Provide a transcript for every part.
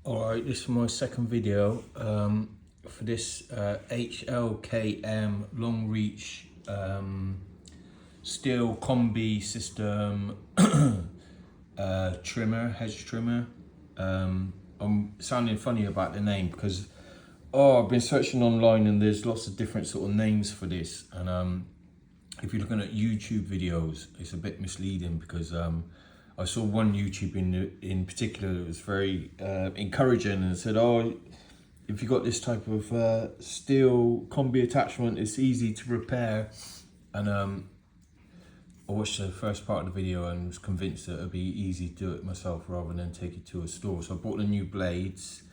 Alright, this is my second video for this HL-KM Long-Reach Stihl Kombi system trimmer, hedge trimmer. I'm sounding funny about the name because I've been searching online and there's lots of different sort of names for this, and if you're looking at YouTube videos it's a bit misleading because I saw one YouTube in particular that was very encouraging and said, oh, if you got this type of Stihl Kombi attachment, it's easy to repair. And I watched the first part of the video and was convinced that it'd be easy to do it myself rather than take it to a store. So I bought the new blades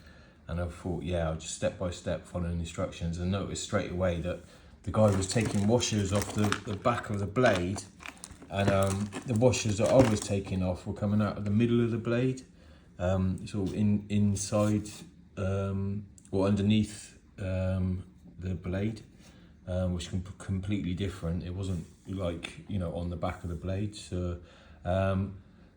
and I thought, yeah, I'll just step by step follow the instructions, and noticed straight away that the guy was taking washers off the back of the blade, and the washers that I was taking off were coming out of the middle of the blade, sort of inside or underneath the blade, which can be completely different. It wasn't like, you know, on the back of the blade. So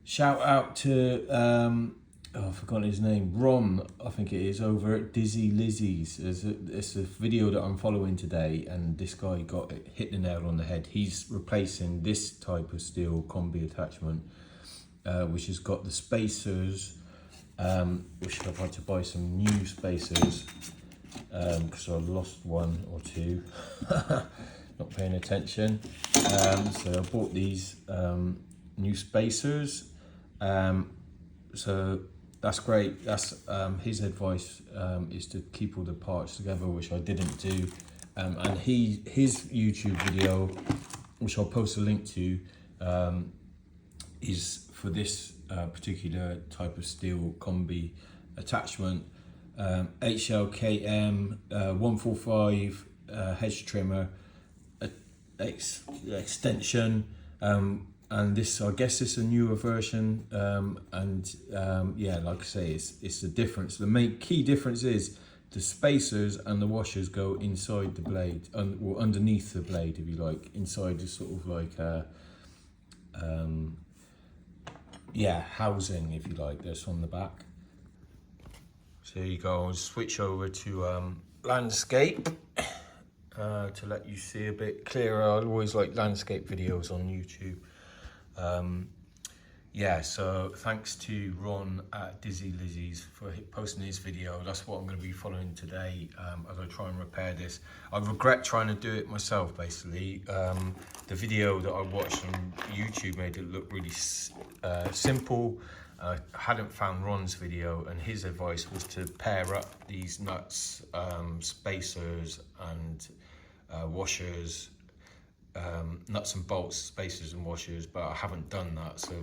shout out to I've forgotten his name, Ron, I think it is, over at Dizzy Lizzy's. It's a video that I'm following today, and this guy hit the nail on the head. He's replacing this type of Stihl Kombi attachment, which has got the spacers, which I've had to buy some new spacers because I lost one or two, not paying attention. So I bought these new spacers. So that's great. That's his advice is to keep all the parts together, which I didn't do. And his YouTube video, which I'll post a link to, is for this particular type of Stihl Kombi attachment, HL-KM 145 hedge trimmer extension. And this, I guess, is a newer version, yeah, like I say, it's the difference. The main key difference is the spacers and the washers go inside the blade, or underneath the blade, if you like, inside the sort of like yeah, housing, if you like, that's on the back. So there you go. I'll switch over to landscape to let you see a bit clearer. I always like landscape videos on YouTube. Yeah, so thanks to Ron at Dizzy Lizzy's for posting his video. That's what I'm going to be following today as I try and repair this. I regret trying to do it myself, basically. The video that I watched on YouTube made it look really simple. I hadn't found Ron's video, and his advice was to pair up these nuts, spacers and washers, nuts and bolts, spacers and washers, but I haven't done that. So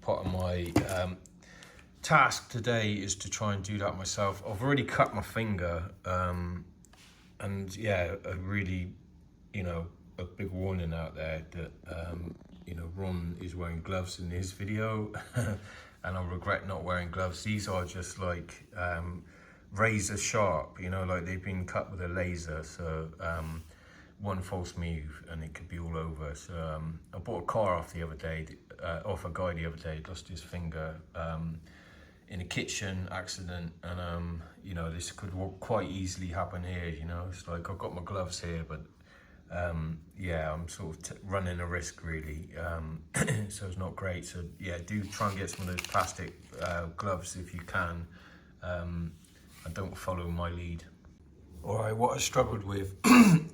part of my task today is to try and do that myself. I've already cut my finger, and yeah, a really, you know, a big warning out there that you know, Ron is wearing gloves in his video and I regret not wearing gloves. These are just like razor sharp, you know, like they've been cut with a laser. So one false move and it could be all over. So I bought a car off the other day, off a guy the other day, lost his finger in a kitchen accident, and you know, this could quite easily happen here. You know, it's like I've got my gloves here, but yeah, I'm sort of running a risk really. So it's not great. So yeah, do try and get some of those plastic gloves if you can, and don't follow my lead. All right, what I struggled with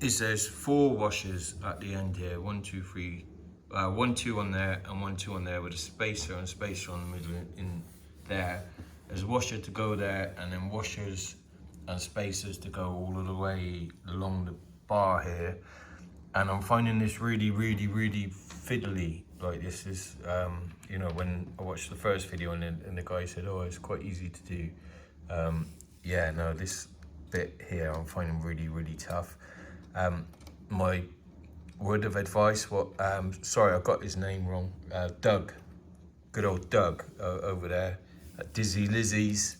is there's 4 washers at the end here. 1, 2, 3, 1, 2 on there and 1, 2 on there with a spacer and spacer on the middle in there. There's a washer to go there, and then washers and spacers to go all of the way along the bar here. And I'm finding this really fiddly. Like this is, you know, when I watched the first video and the guy said, oh, it's quite easy to do. Yeah, no, this bit here I'm finding really tough. My word of advice, sorry, I got his name wrong, Doug, good old Doug over there at Dizzy Lizzy's.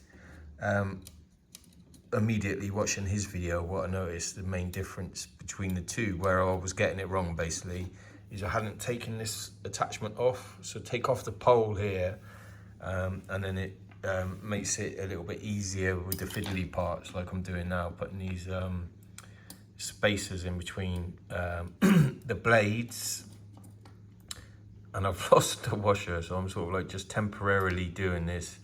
Immediately watching his video, what I noticed, the main difference between the two, where I was getting it wrong basically, is I hadn't taken this attachment off. So take off the pole here, and then it makes it a little bit easier with the fiddly parts, like I'm doing now, putting these spacers in between the blades. And I've lost the washer, so I'm sort of like just temporarily doing this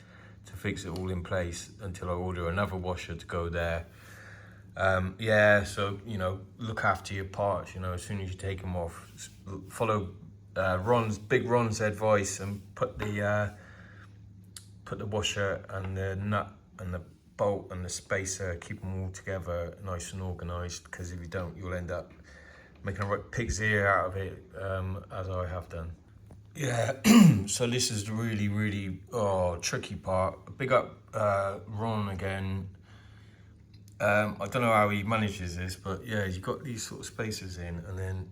to fix it all in place until I order another washer to go there. Yeah, so, you know, look after your parts, you know, as soon as you take them off, follow Big Ron's advice and put the washer and the nut and the bolt and the spacer, keep them all together nice and organized, because if you don't, you'll end up making a right pig's ear out of it, as I have done. Yeah, so this is the really tricky part. Big up Ron again. I don't know how he manages this, but yeah, you've got these sort of spacers in, and then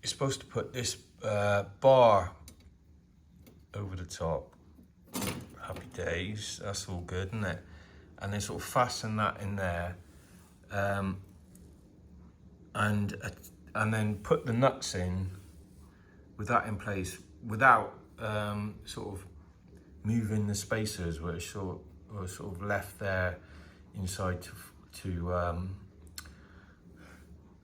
you're supposed to put this bar over the top. Happy days, that's all good, isn't it? And then sort of fasten that in there, and then put the nuts in with that in place, without sort of moving the spacers, where it's sort of left there inside to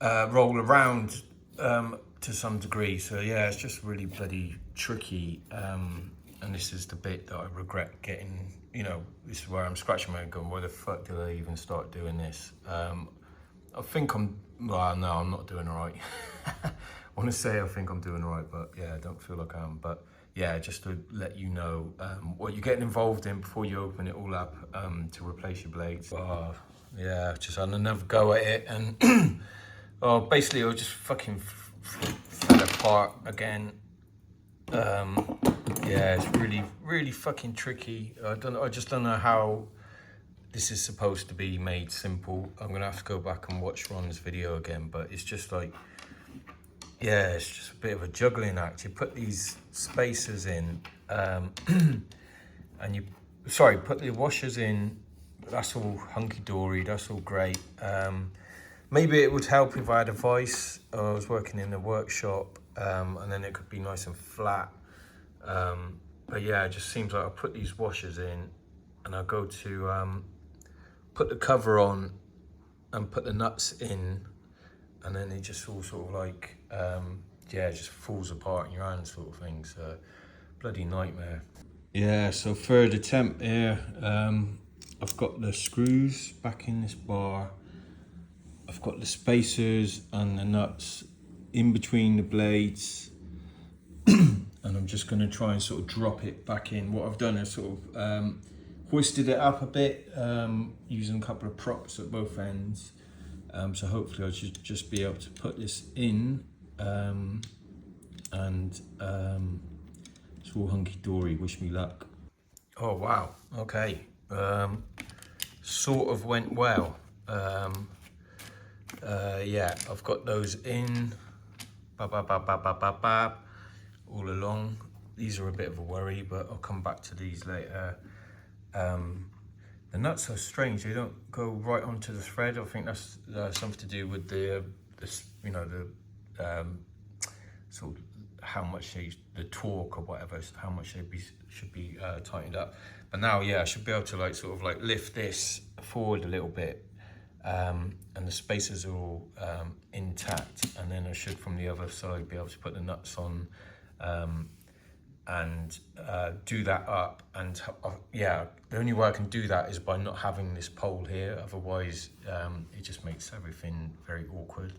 roll around to some degree. So yeah, it's just really bloody tricky, and this is the bit that I regret getting. You know, this is where I'm scratching my head going, why the fuck did I even start doing this? I think well, no, I'm not doing all right. I want to say I think I'm doing all right, but yeah, I don't feel like I am. But yeah, just to let you know what you're getting involved in before you open it all up to replace your blades. Yeah, just had another go at it, and basically I just fucking fell apart again. Yeah, it's really fucking tricky. I just don't know how this is supposed to be made simple. I'm gonna have to go back and watch Ron's video again, but it's just like, yeah, it's just a bit of a juggling act. You put these spacers in, and put the washers in. That's all hunky-dory, that's all great. Maybe it would help if I had a vise, or I was working in a workshop, and then it could be nice and flat. But yeah, it just seems like I put these washers in, and I go to put the cover on and put the nuts in, and then it just all sort of like, yeah, it just falls apart in your hand sort of thing. So, bloody nightmare. Yeah, so third attempt here. I've got the screws back in this bar. I've got the spacers and the nuts in between the blades. And I'm just gonna try and sort of drop it back in. What I've done is sort of hoisted it up a bit, using a couple of props at both ends. So hopefully I should just be able to put this in, and it's all hunky-dory, wish me luck. Oh wow, okay. Sort of went well. Yeah, I've got those in, all along. These are a bit of a worry, but I'll come back to these later. The nuts are strange, they don't go right onto the thread. I think that's something to do with the sort of how much the torque or whatever, how much they should be tightened up. But now, yeah, I should be able to like sort of like lift this forward a little bit, and the spacers are all intact, and then I should from the other side be able to put the nuts on, and do that up. And yeah, the only way I can do that is by not having this pole here, otherwise it just makes everything very awkward.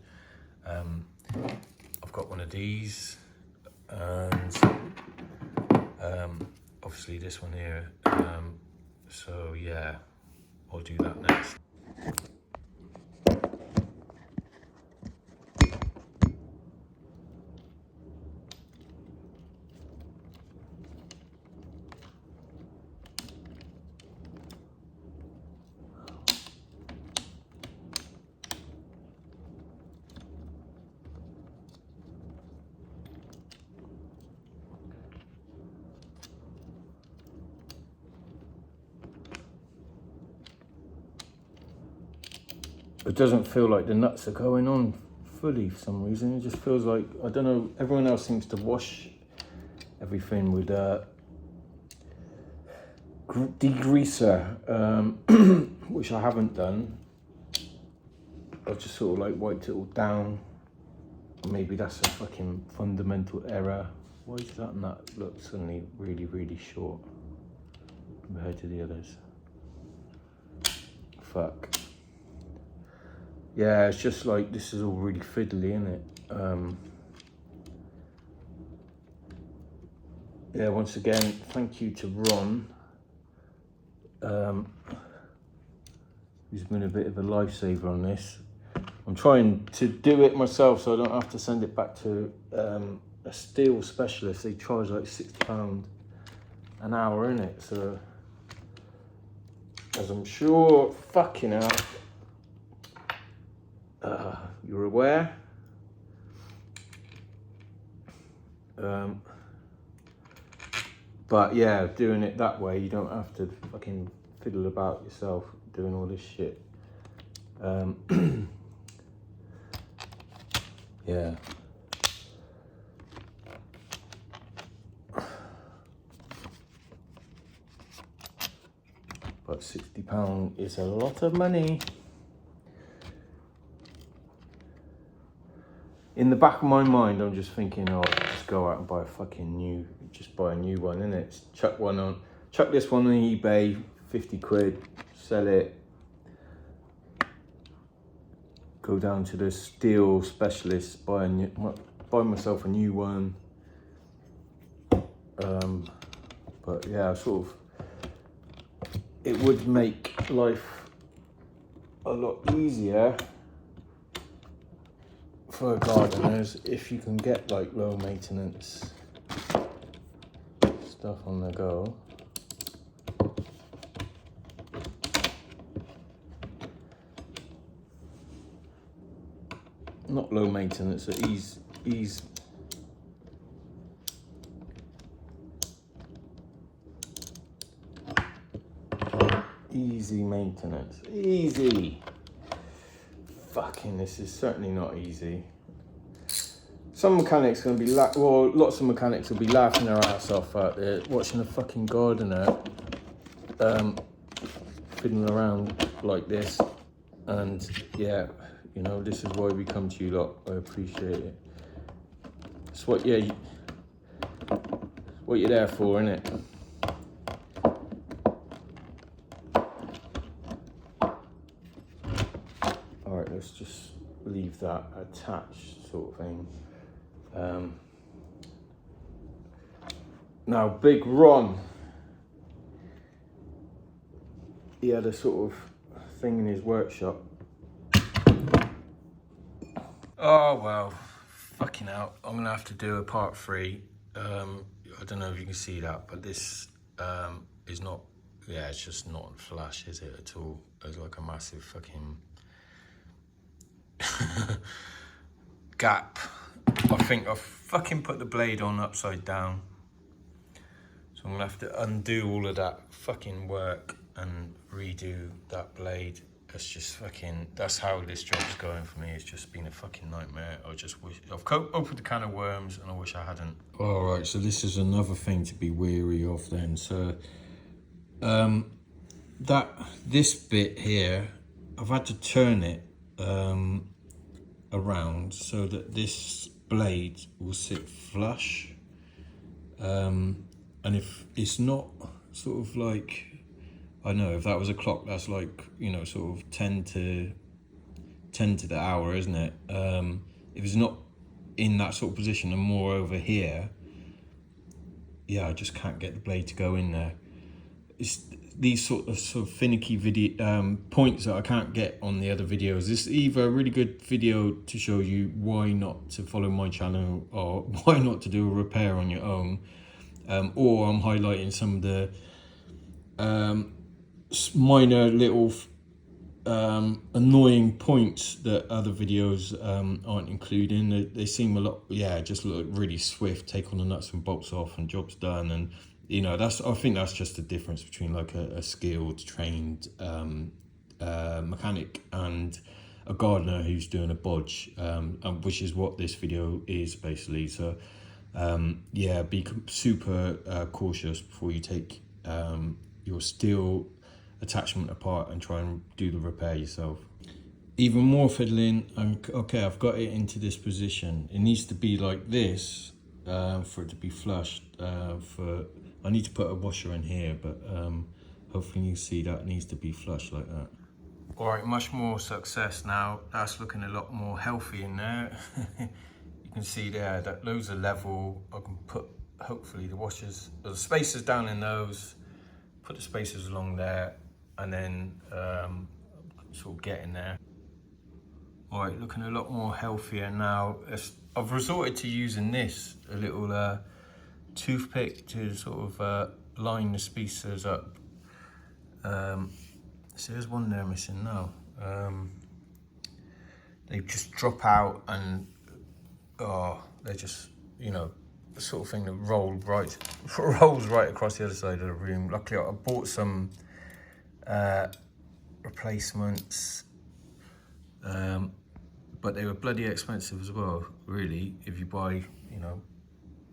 I've got one of these, and obviously this one here, so yeah, I'll do that next. It doesn't feel like the nuts are going on fully for some reason. It just feels like, I don't know, everyone else seems to wash everything with degreaser, which I haven't done. I've just sort of like wiped it all down. Maybe that's a fucking fundamental error. Why is that nut look suddenly really, really short compared to the others? Fuck. Yeah, it's just like, this is all really fiddly, isn't it? Yeah, once again, thank you to Ron, who's been a bit of a lifesaver on this. I'm trying to do it myself so I don't have to send it back to a Stihl specialist. They charge like £60 an hour, innit? So, as I'm sure fucking hell you're aware. But yeah, doing it that way, you don't have to fucking fiddle about yourself doing all this shit. Yeah. But £60 is a lot of money. In the back of my mind, I'm just thinking, oh, just go out and buy a fucking new, just buy a new one, innit? Chuck this one on eBay, 50 quid, sell it. Go down to the Stihl specialist, buy myself a new one. But yeah, sort of, it would make life a lot easier for gardeners if you can get like low maintenance stuff on the go. Not low maintenance, so easy maintenance, easy. Fucking, this is certainly not easy. Some mechanics gonna be lots of mechanics will be laughing their ass off out there watching a fucking gardener fiddling around like this. And yeah, you know, this is why we come to you lot. I appreciate it. It's what, yeah, what you're there for, innit? Alright, let's just leave that attached sort of thing. Now, Big Ron, he had a sort of thing in his workshop. Oh well, fucking hell, I'm gonna have to do a part 3. I don't know if you can see that, but this is not, yeah, it's just not flash, is it, at all? There's like a massive fucking gap. I think I've fucking put the blade on upside down. So I'm gonna have to undo all of that fucking work and redo that blade. That's just fucking, that's how this job's going for me. It's just been a fucking nightmare. I just wish, I've opened a can of worms and I wish I hadn't. All right, so this is another thing to be wary of then. So this bit here, I've had to turn it around so that this blade will sit flush. And if it's not sort of like, I know if that was a clock, that's like, you know, sort of 10 to the hour, isn't it? If it's not in that sort of position and more over here, yeah, I just can't get the blade to go in there. It's these sort of finicky video points that I can't get on the other videos. This is either a really good video to show you why not to follow my channel or why not to do a repair on your own, or I'm highlighting some of the minor little annoying points that other videos aren't including. They seem a lot, yeah, just look really swift, take all the nuts and bolts off and job's done. And you know, I think that's just the difference between like a skilled, trained mechanic and a gardener who's doing a bodge, which is what this video is basically. So yeah, be super cautious before you take your steel attachment apart and try and do the repair yourself. Even more fiddling. Okay, I've got it into this position. It needs to be like this for it to be flushed. I need to put a washer in here, but hopefully you see that needs to be flushed like that. All right, much more success now. That's looking a lot more healthy in there. You can see there that those are level. I can put, hopefully, the washers, the spacers down in those, put the spacers along there, and then sort of get in there. All right, looking a lot more healthier now. I've resorted to using this, a little toothpick to sort of line the spacers up. So there's one there missing now. They just drop out and they're just, you know, the sort of thing that rolls right across the other side of the room. Luckily, I bought some replacements, but they were bloody expensive as well, really, if you buy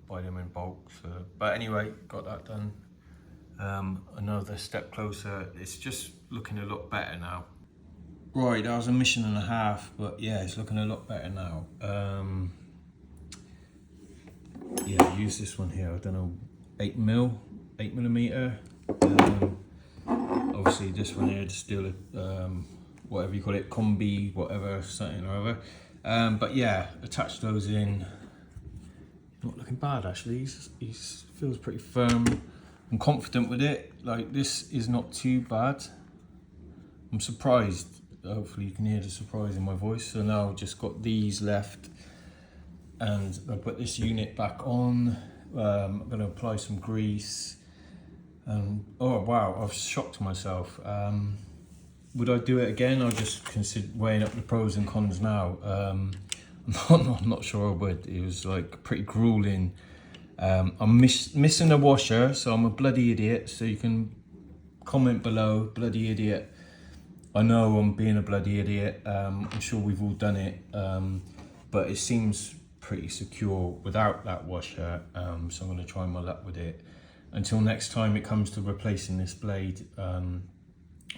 them in bulk. So, but anyway, got that done. Another step closer. It's just looking a lot better now. Right, that was a mission and a half, but yeah, it's looking a lot better now. Yeah, use this one here. I don't know, 8 millimeter. Obviously, this one here, the Stihl, whatever you call it, Kombi, whatever, something or other. But yeah, attach those in. Not looking bad actually. He feels pretty firm. I'm confident with it. Like, this is not too bad. I'm surprised. Hopefully you can hear the surprise in my voice. So now I've just got these left, and I'll put this unit back on. I'm going to apply some grease. Oh wow, I've shocked myself. Would I do it again? I'll just consider weighing up the pros and cons now. I'm not sure I would. It was like pretty grueling. I'm missing a washer, so I'm a bloody idiot. So you can comment below, bloody idiot. I know I'm being a bloody idiot. I'm sure we've all done it, but it seems pretty secure without that washer. So I'm going to try my luck with it until next time it comes to replacing this blade,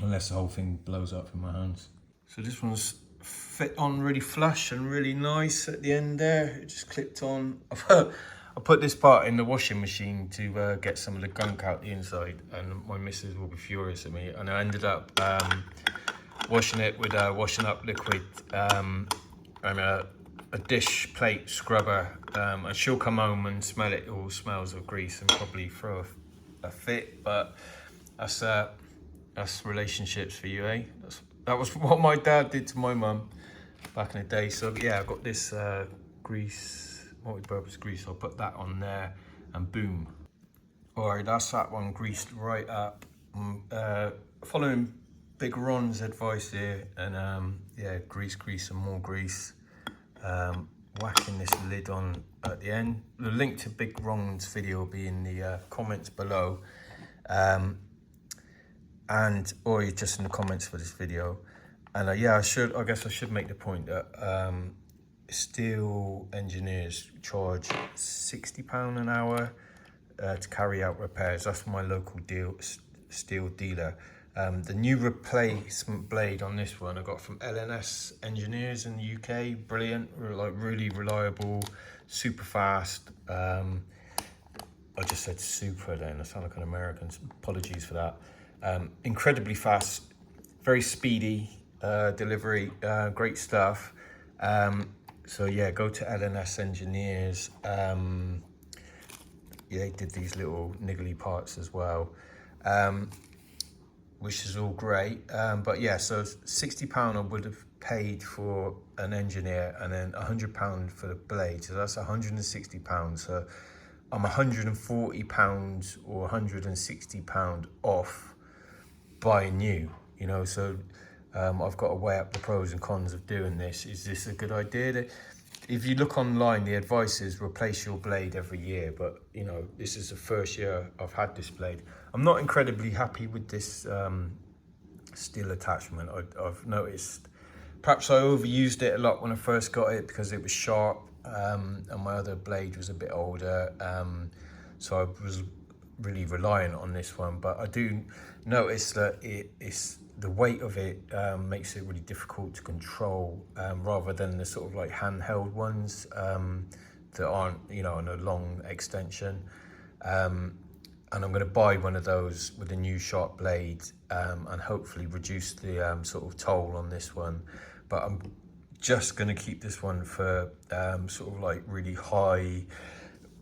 unless the whole thing blows up in my hands. So this one's fit on really flush and really nice at the end there. It just clipped on. I put this part in the washing machine to get some of the gunk out the inside, and my missus will be furious at me. And I ended up washing it with washing up liquid and a dish plate scrubber, and she'll come home and smell it. It all smells of grease and probably throw a fit. But that's relationships for you, eh? That was what my dad did to my mum back in the day. So yeah, I've got this grease, multi-purpose grease. I'll put that on there, and boom. All right, that's that one greased right up. Following Big Ron's advice here, and yeah, grease, and more grease. Whacking this lid on at the end. The link to Big Ron's video will be in the comments below, or just in the comments for this video. And yeah, I guess I should make the point that Stihl Engineers charge £60 an hour to carry out repairs. That's my local Stihl dealer. The new replacement blade on this one I got from L&S Engineers in the UK. Brilliant, like really reliable, super fast. I just said super then, I sound like an American, apologies for that. Incredibly fast, very speedy delivery, great stuff. So yeah, go to L&S Engineers. Yeah, they did these little niggly parts as well. Which is all great, but yeah, so £60 I would have paid for an engineer, and then £100 for the blade, so that's £160. So I'm £140 or £160 off buying new, you know. So I've got to weigh up the pros and cons of doing this. Is this a good idea? If you look online, the advice is replace your blade every year, but you know, this is the first year I've had this blade. I'm not incredibly happy with this Stihl attachment. I've noticed perhaps I overused it a lot when I first got it because it was sharp, and my other blade was a bit older, so I was really reliant on this one, but I do notice that it's the weight of it makes it really difficult to control, rather than the sort of like handheld ones that aren't, you know, on a long extension. And I'm going to buy one of those with a new sharp blade, and hopefully reduce the sort of toll on this one. But I'm just going to keep this one for sort of like really high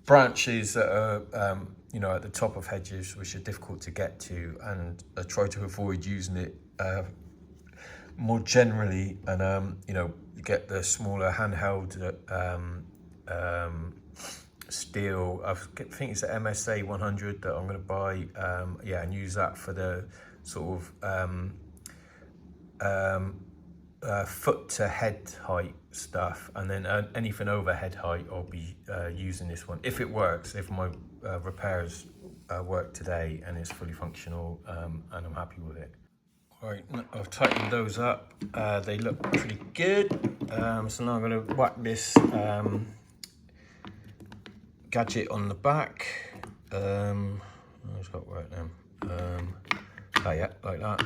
branches that are you know, at the top of hedges, which are difficult to get to, and I try to avoid using it more generally, and you know, get the smaller handheld Stihl, I think it's the MSA 100 that I'm going to buy, yeah, and use that for the sort of foot to head height stuff, and then anything over head height I'll be using this one if it works, if my repairs work today and it's fully functional, and I'm happy with it. Right, I've tightened those up, they look pretty good, so now I'm going to whack this gadget on the back. It's got right now. Oh yeah, like that.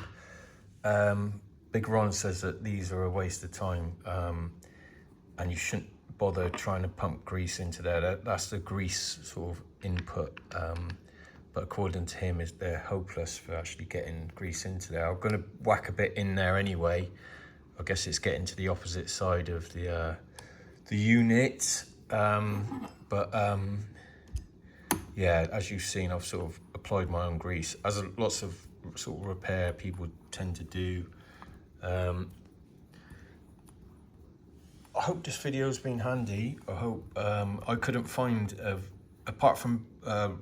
Big Ron says that these are a waste of time, and you shouldn't bother trying to pump grease into there. That's the grease sort of input, but according to him, they're hopeless for actually getting grease into there. I'm going to whack a bit in there anyway. I guess it's getting to the opposite side of the unit, but yeah, as you've seen, I've sort of applied my own grease, as lots of sort of repair people tend to do. I hope this video's been handy. I hope I couldn't find, apart from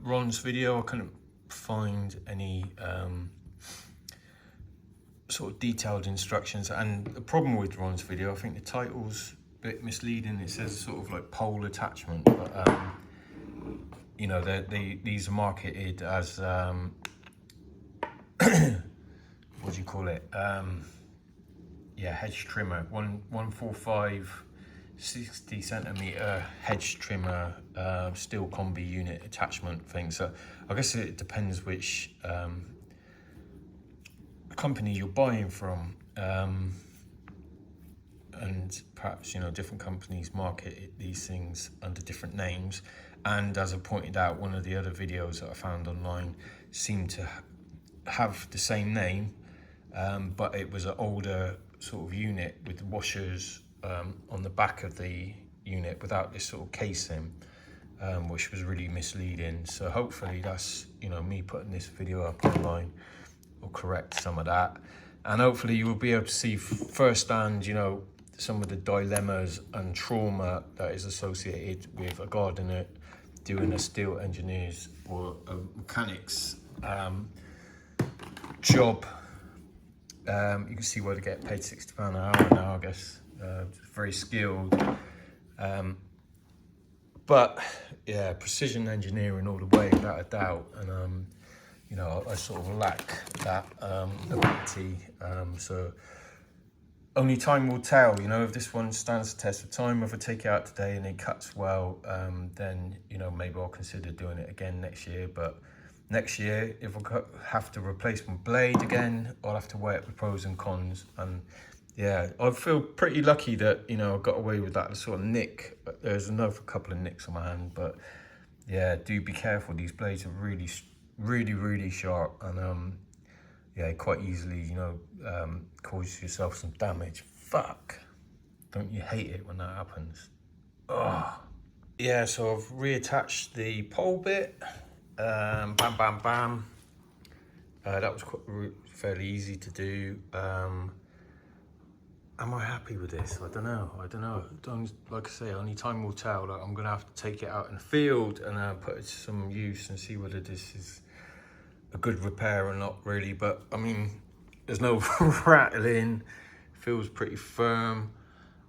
Ron's video, I couldn't find any sort of detailed instructions. And the problem with Ron's video, I think the title's a bit misleading. It says sort of like pole attachment, but you know, these are marketed as what do you call it? Yeah, hedge trimmer, 145 60 centimeter hedge trimmer, Stihl Kombi unit attachment thing. So I guess it depends which company you're buying from, and perhaps, you know, different companies market these things under different names. And as I pointed out, one of the other videos that I found online seemed to have the same name, but it was an older sort of unit with washers on the back of the unit without this sort of casing, which was really misleading. So hopefully that's, you know, me putting this video up online will correct some of that, and hopefully you will be able to see firsthand, you know, some of the dilemmas and trauma that is associated with a gardener doing a Stihl Engineers or a mechanic's job. You can see why they get paid £60 an hour now, I guess. Very skilled, but yeah, precision engineering all the way, without a doubt. And you know, I sort of lack that ability, so only time will tell. You know, if this one stands the test of time, if I take it out today and it cuts well, then, you know, maybe I'll consider doing it again next year. But next year, if I have to replace my blade again, I'll have to weigh up the pros and cons. And yeah, I feel pretty lucky that, you know, I got away with that sort of nick. There's another couple of nicks on my hand, but yeah, do be careful. These blades are really sharp, and yeah, quite easily, you know, cause yourself some damage. Fuck, don't you hate it when that happens? Oh yeah, so I've reattached the pole bit. Bam bam bam. That was fairly easy to do. Am I happy with this? I don't know. Don't, like I say, only time will tell. Like, I'm gonna have to take it out in the field and put it to some use and see whether this is a good repair or not, really. But I mean, there's no rattling, feels pretty firm.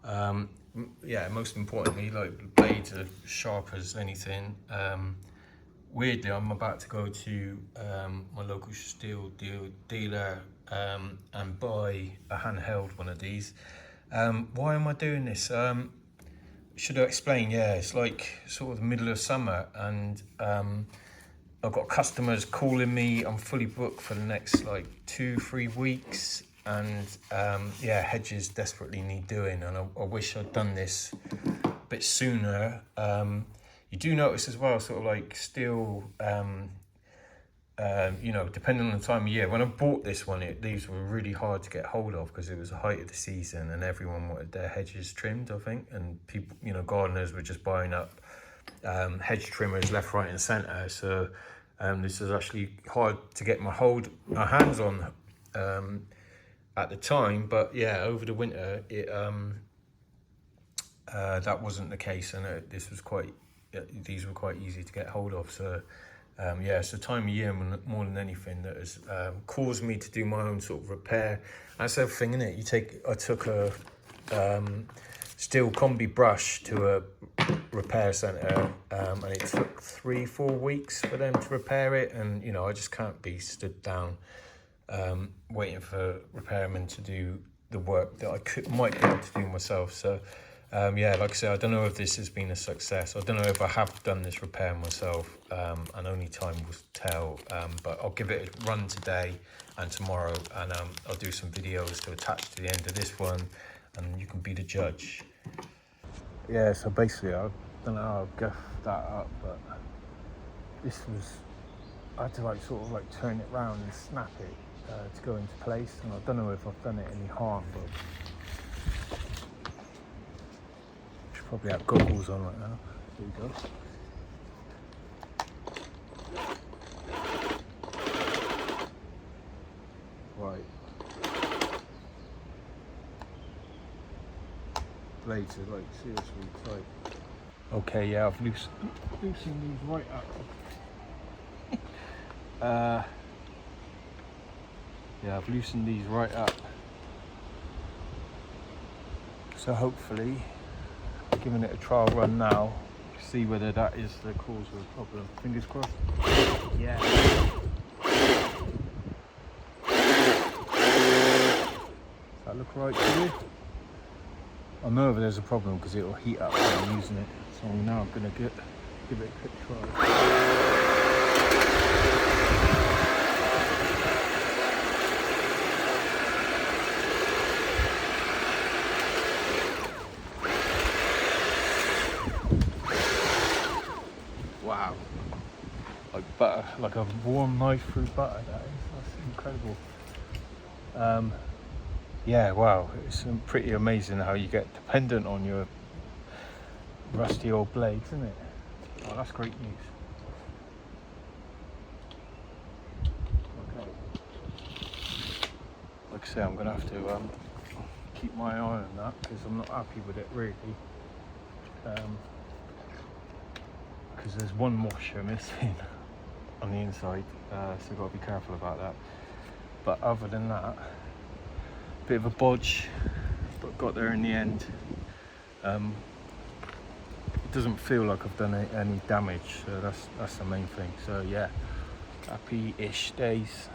Yeah, most importantly, like, the blades are sharp as anything. Weirdly, I'm about to go to my local Stihl dealer and buy a handheld one of these. Why am I doing this? Should I explain? Yeah, it's like sort of the middle of summer, and I've got customers calling me. I'm fully booked for the next like 2-3 weeks, and yeah, hedges desperately need doing, and I wish I'd done this a bit sooner. You do notice as well, sort of like Stihl, you know, depending on the time of year. When I bought this one, these were really hard to get hold of because it was the height of the season and everyone wanted their hedges trimmed, I think, and people, you know, gardeners were just buying up hedge trimmers left, right and centre. So this is actually hard to get my hands on at the time, but yeah, over the winter that wasn't the case, and these were quite easy to get hold of. So yeah, it's the time of year more than anything that has caused me to do my own sort of repair. That's the thing, isn't it? I took a Stihl Kombi brush to a repair centre, and it took 3-4 weeks for them to repair it, and you know, I just can't be stood down waiting for repairmen to do the work that I might be able to do myself. So yeah, like I said, I don't know if this has been a success. I don't know if I have done this repair myself, and only time will tell, but I'll give it a run today and tomorrow, and I'll do some videos to attach to the end of this one, and you can be the judge. Yeah, so basically, I don't know how I'll guff that up, but I had to like sort of like turn it round and snap it to go into place, and I don't know if I've done it any harm, but I should probably have goggles on right now. There you go. Right. Blades are like seriously tight. Okay, yeah, I've loosened these right up. Yeah, I've loosened these right up. So hopefully, giving it a trial run now, see whether that is the cause of the problem. Fingers crossed. Yeah. Does that look right to you? I know if there's a problem because it will heat up when I'm using it. So now I'm going to give it a quick try. Wow, like butter, like a warm knife through butter. That's incredible. Yeah, wow, it's pretty amazing how you get dependent on your rusty old blades, isn't it? Oh, that's great news. Okay, like I say, I'm gonna have to keep my eye on that because I'm not happy with it really. Because there's one washer missing on the inside, so I've got to be careful about that. But other than that, bit of a bodge, but got there in the end. It doesn't feel like I've done any damage, so that's the main thing. So yeah, happy-ish days.